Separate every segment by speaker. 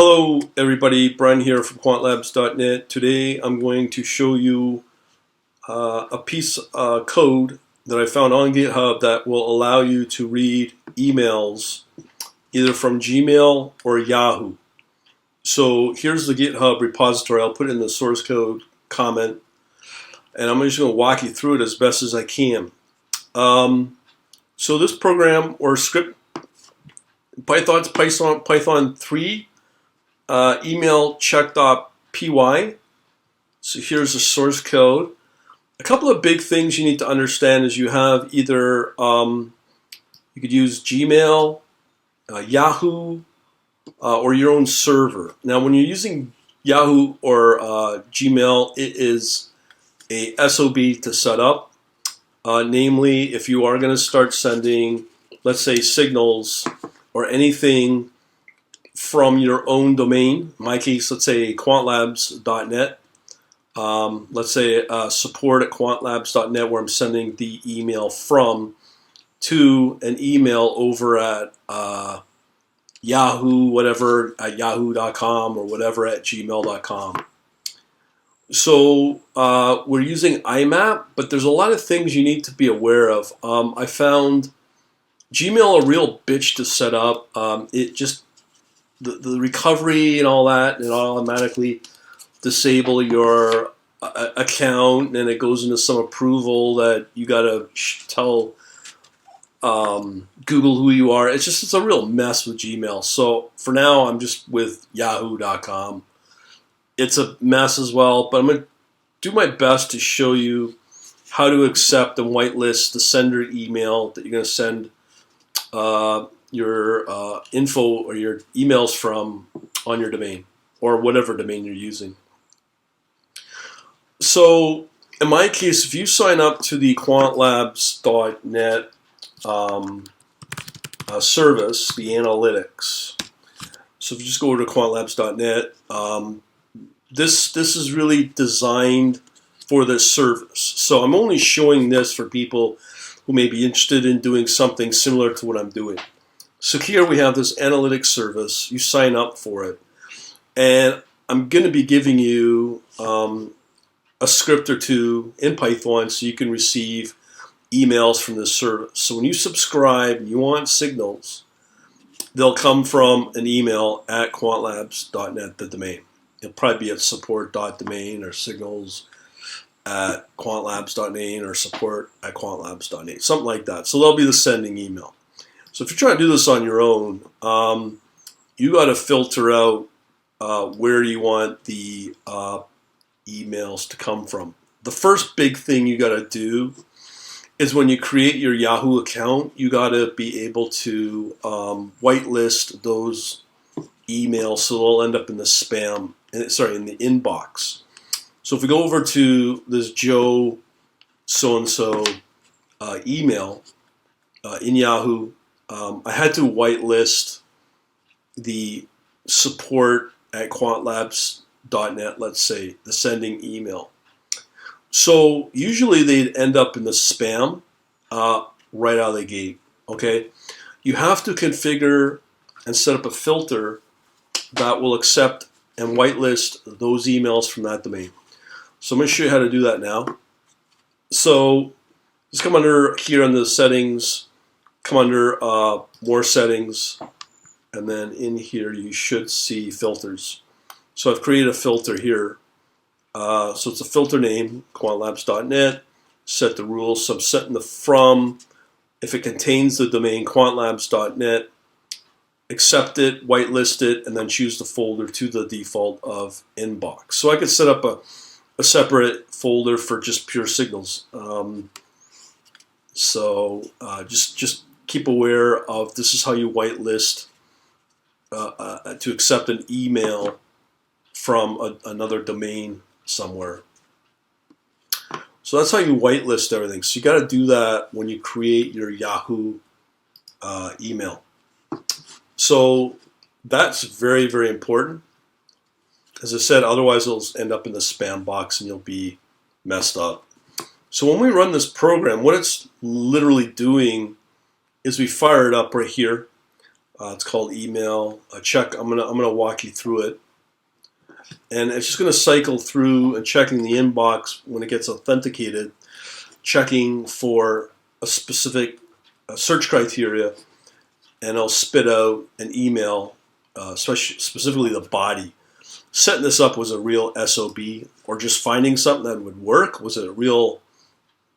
Speaker 1: Hello everybody, Brian here from quantlabs.net. Today I'm going to show you a piece of code that I found on GitHub that will allow you to read emails either from Gmail or Yahoo. So here's the GitHub repository. I'll put it in the source code comment, and I'm just going to walk you through it as best as I can. So this program or script, Python 3 email check.py. So here's the source code. A couple of big things you need to understand is you have either you could use Gmail, Yahoo, or your own server. Now when you're using Yahoo or Gmail, it is a SOB to set up. Namely, if you are going to start sending, let's say, signals or anything from your own domain, in my case, let's say quantlabs.net, let's say support at quantlabs.net, where I'm sending the email from, to an email over at Yahoo, whatever, at yahoo.com, or whatever at gmail.com. So we're using IMAP, but there's a lot of things you need to be aware of. I found Gmail a real bitch to set up. It just the recovery and all that, and automatically disable your account, and it goes into some approval that you gotta tell Google who you are. It's a real mess with Gmail. So for now, I'm just with yahoo.com. It's a mess as well, but I'm gonna do my best to show you how to accept and whitelist the sender email that you're gonna send your info or your emails from on your domain or whatever domain you're using. So in my case, if you sign up to the quantlabs.net service, the analytics, so if you just go over to quantlabs.net, this is really designed for this service. So I'm only showing this for people who may be interested in doing something similar to what I'm doing. So here we have this analytics service. You sign up for it, and I'm going to be giving you a script or two in Python so you can receive emails from this service. So when you subscribe and you want signals, they'll come from an email at quantlabs.net, the domain. It'll probably be at support.domain or signals at quantlabs.net or support at quantlabs.net, something like that. So they'll be the sending email. So if you're trying to do this on your own, you got to filter out where you want the emails to come from. The first big thing you got to do is when you create your Yahoo account, you got to be able to whitelist those emails so they'll end up in the spam, in the inbox. So if we go over to this Joe so-and-so email in Yahoo, I had to whitelist the support at quantlabs.net, let's say, the sending email. So usually they'd end up in the spam right out of the gate, okay? You have to configure and set up a filter that will accept and whitelist those emails from that domain. So I'm going to show you how to do that now. So just come under here on the settings, come under more settings, and then in here you should see filters. So I've created a filter here. So it's a filter name, quantlabs.net, set the rules. So I'm setting the from, if it contains the domain quantlabs.net, accept it, whitelist it, and then choose the folder to the default of inbox. So I could set up a separate folder for just pure signals. Just keep aware of this is how you whitelist to accept an email from another domain somewhere. So that's how you whitelist everything. So you got to do that when you create your Yahoo email. So that's very, very important. As I said, otherwise it'll end up in the spam box and you'll be messed up. So when we run this program, what it's literally doing is we fire it up right here. It's called email. Check. I'm gonna walk you through it, and it's just gonna cycle through and checking the inbox when it gets authenticated, checking for a specific search criteria, and it'll spit out an email, specifically the body. Setting this up was a real SOB, or just finding something that would work was a real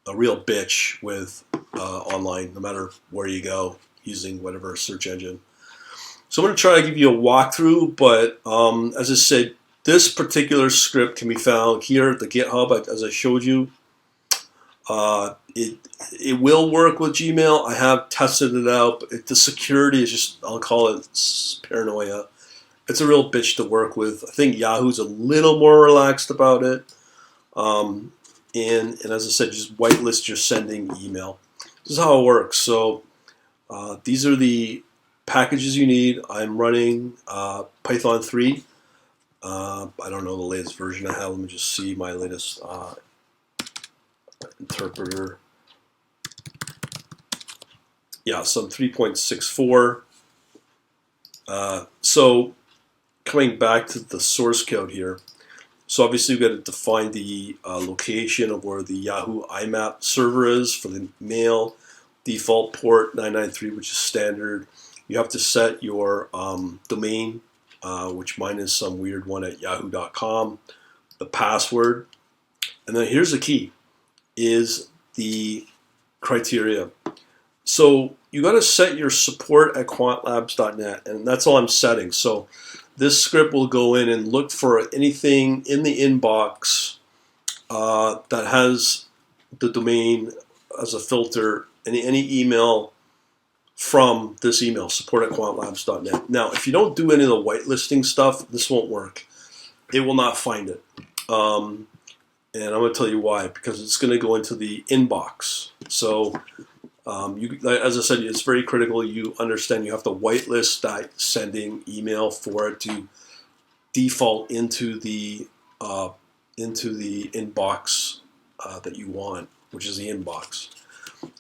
Speaker 1: bitch with online, no matter where you go using whatever search engine. So I'm going to try to give you a walkthrough, but as I said, this particular script can be found here at the GitHub, as I showed you. It will work with Gmail. I have tested it out, but the security is just, I'll call it paranoia. It's a real bitch to work with. I think Yahoo's a little more relaxed about it. And as I said, just whitelist your sending email. This is how it works. So these are the packages you need. I'm running Python 3. I don't know the latest version I have. Let me just see my latest interpreter. Yeah, some 3.64. So coming back to the source code here. So obviously we've got to define the location of where the Yahoo IMAP server is for the mail. Default port 993, which is standard. You have to set your domain, which mine is some weird one at yahoo.com, the password. And then here's the key, is the criteria. So you got to set your support at quantlabs.net, and that's all I'm setting. So this script will go in and look for anything in the inbox that has the domain as a filter, any email from this email, support at quantlabs.net. Now, if you don't do any of the whitelisting stuff, this won't work. It will not find it. And I'm going to tell you why, because it's going to go into the inbox. So as I said, it's very critical you understand you have to whitelist that sending email for it to default into the inbox that you want, which is the inbox.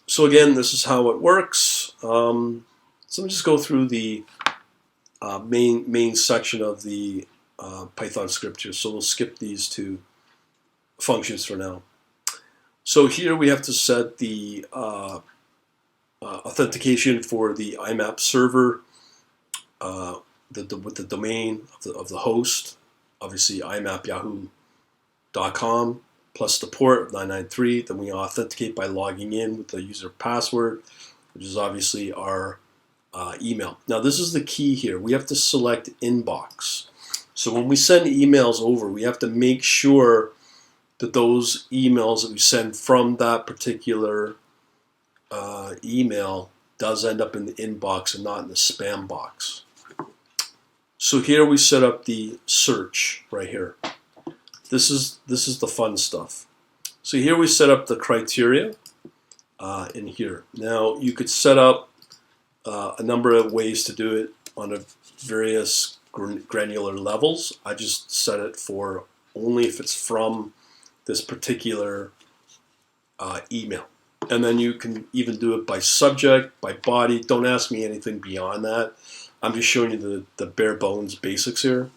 Speaker 1: So again, this is how it works. So let me just go through the main section of the Python script here. So we'll skip these two functions for now. So here we have to set the authentication for the IMAP server with the domain of the host, obviously IMAP yahoo.com, plus the port of 993. Then we authenticate by logging in with the user password, which is obviously our email. Now this is the key here. We have to select inbox. So when we send emails over, we have to make sure that those emails that we send from that particular email does end up in the inbox and not in the spam box. So here we set up the search right here. This is the fun stuff. So here we set up the criteria in here. Now you could set up a number of ways to do it on a various granular levels. I just set it for only if it's from this particular email. And then you can even do it by subject, by body. Don't ask me anything beyond that. I'm just showing you the bare bones basics here.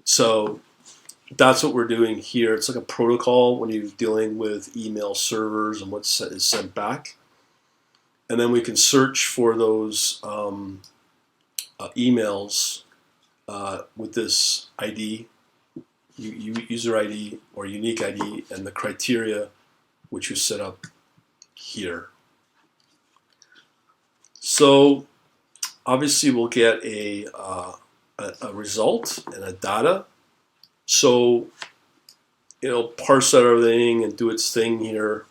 Speaker 1: So that's what we're doing here. It's like a protocol when you're dealing with email servers and what is sent back. And then we can search for those emails with this ID, user ID or unique ID, and the criteria which you set up here. So obviously we'll get a result and a data. So it'll parse out everything and do its thing here.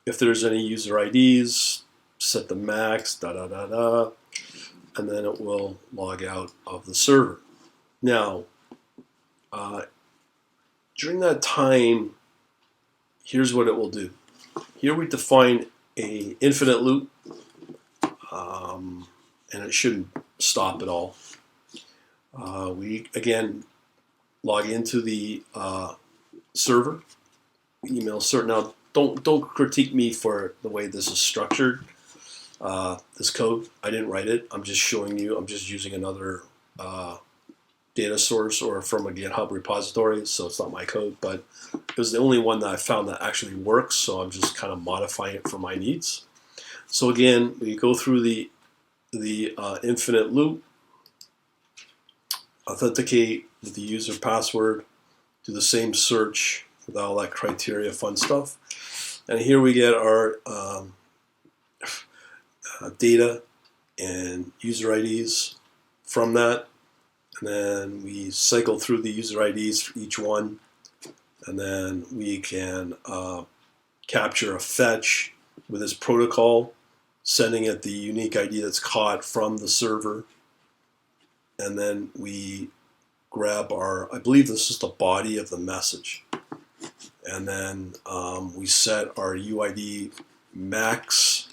Speaker 1: If there's any user IDs, set the max, and then it will log out of the server. Now, during that time, here's what it will do. Here we define a infinite loop, and it shouldn't stop at all. We again log into the server, email server. Now, don't critique me for the way this is structured. this code. I didn't write it. I'm just showing you. I'm just using another data source or from a GitHub repository, so it's not my code, but it was the only one that I found that actually works, so I'm just kind of modifying it for my needs. So again, we go through the infinite loop, authenticate with the user password, do the same search with all that criteria fun stuff, and here we get our data and user IDs from that. And then we cycle through the user IDs for each one, and then we can capture a fetch with this protocol, sending it the unique ID that's caught from the server, and then we grab our, I believe this is the body of the message, and then we set our UID max,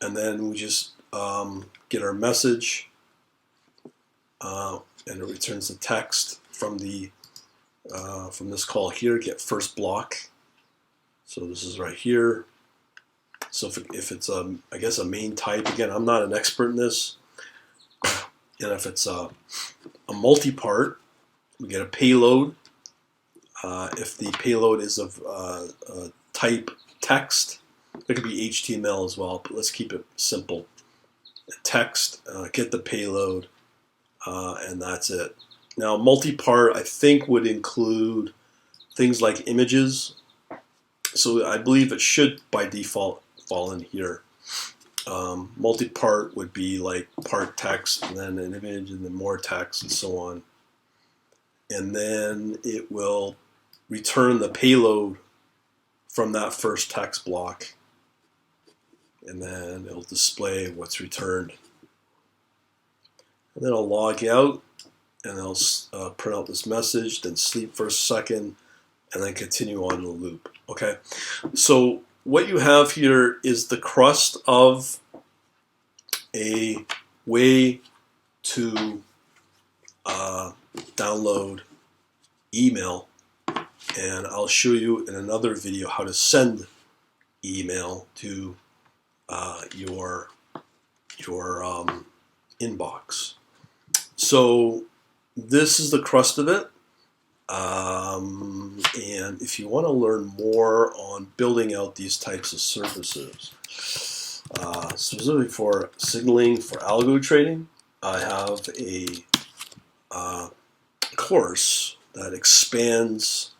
Speaker 1: and then we just get our message. And it returns the text from the from this call here. Get first block. So this is right here. So if it's I guess a main type, again, I'm not an expert in this. And if it's a multi-part, we get a payload. If the payload is of type text, it could be HTML as well, but let's keep it simple. Text, get the payload. And that's it. Now, multi-part, I think, would include things like images. So I believe it should, by default, fall in here. Multi-part would be like part text, and then an image, and then more text, and so on. And then it will return the payload from that first text block. And then it'll display what's returned. And then I'll log out, and I'll print out this message, then sleep for a second, and then continue on the loop. Okay, so what you have here is the crust of a way to download email, and I'll show you in another video how to send email to your inbox. So this is the crust of it, and if you want to learn more on building out these types of services, specifically for signaling for algo trading, I have a course that expands.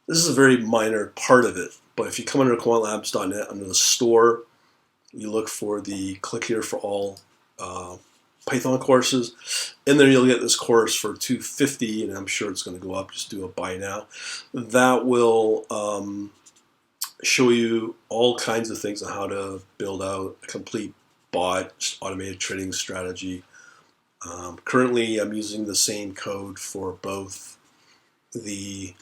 Speaker 1: This is a very minor part of it, but if you come under quantlabs.net under the store, you look for the click here for all Python courses, and then you'll get this course for $250, and I'm sure it's going to go up. Just do a buy now. That will show you all kinds of things on how to build out a complete bot automated trading strategy. Currently, I'm using the same code for both the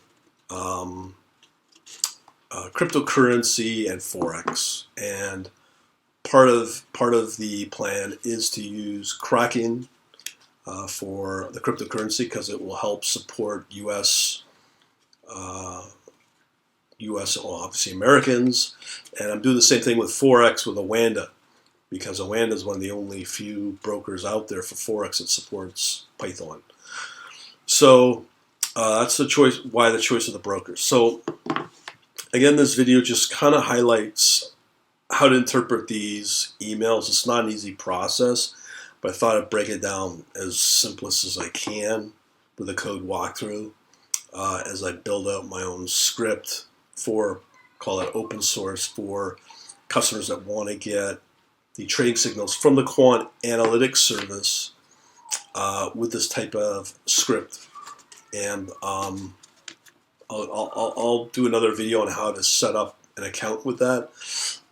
Speaker 1: cryptocurrency and Forex, and part of the plan is to use Kraken for the cryptocurrency because it will help support U.S. Obviously Americans, and I'm doing the same thing with Forex with Awanda, because Awanda is one of the only few brokers out there for Forex that supports Python. So that's the choice. Why the choice of the brokers? So again, this video just kind of highlights how to interpret these emails. It's not an easy process, but I thought I'd break it down as simplest as I can with a code walkthrough as I build out my own script for, call it open source, for customers that want to get the trading signals from the Quant Analytics service with this type of script. And I'll do another video on how to set up an account with that.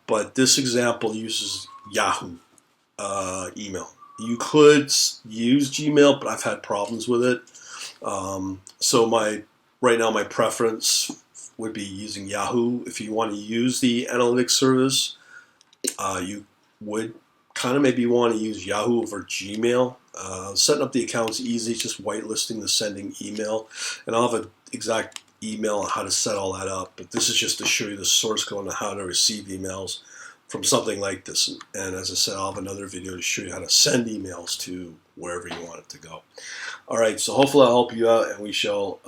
Speaker 1: But this example uses Yahoo email. You could use Gmail, but I've had problems with it. So right now my preference would be using Yahoo. If you want to use the analytics service, you would kind of maybe want to use Yahoo over Gmail. Setting up the account's easy, just whitelisting the sending email. And I'll have an exact email on how to set all that up, but this is just to show you the source code on how to receive emails. from something like this. And as I said, I'll have another video to show you how to send emails to wherever you want it to go. All right, so hopefully I'll help you out, and we shall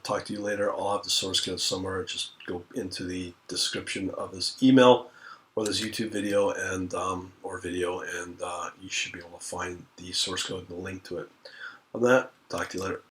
Speaker 1: talk to you later. I'll have the source code somewhere. Just go into the description of this email or this YouTube video and you should be able to find the source code and the link to it. On that, talk to you later.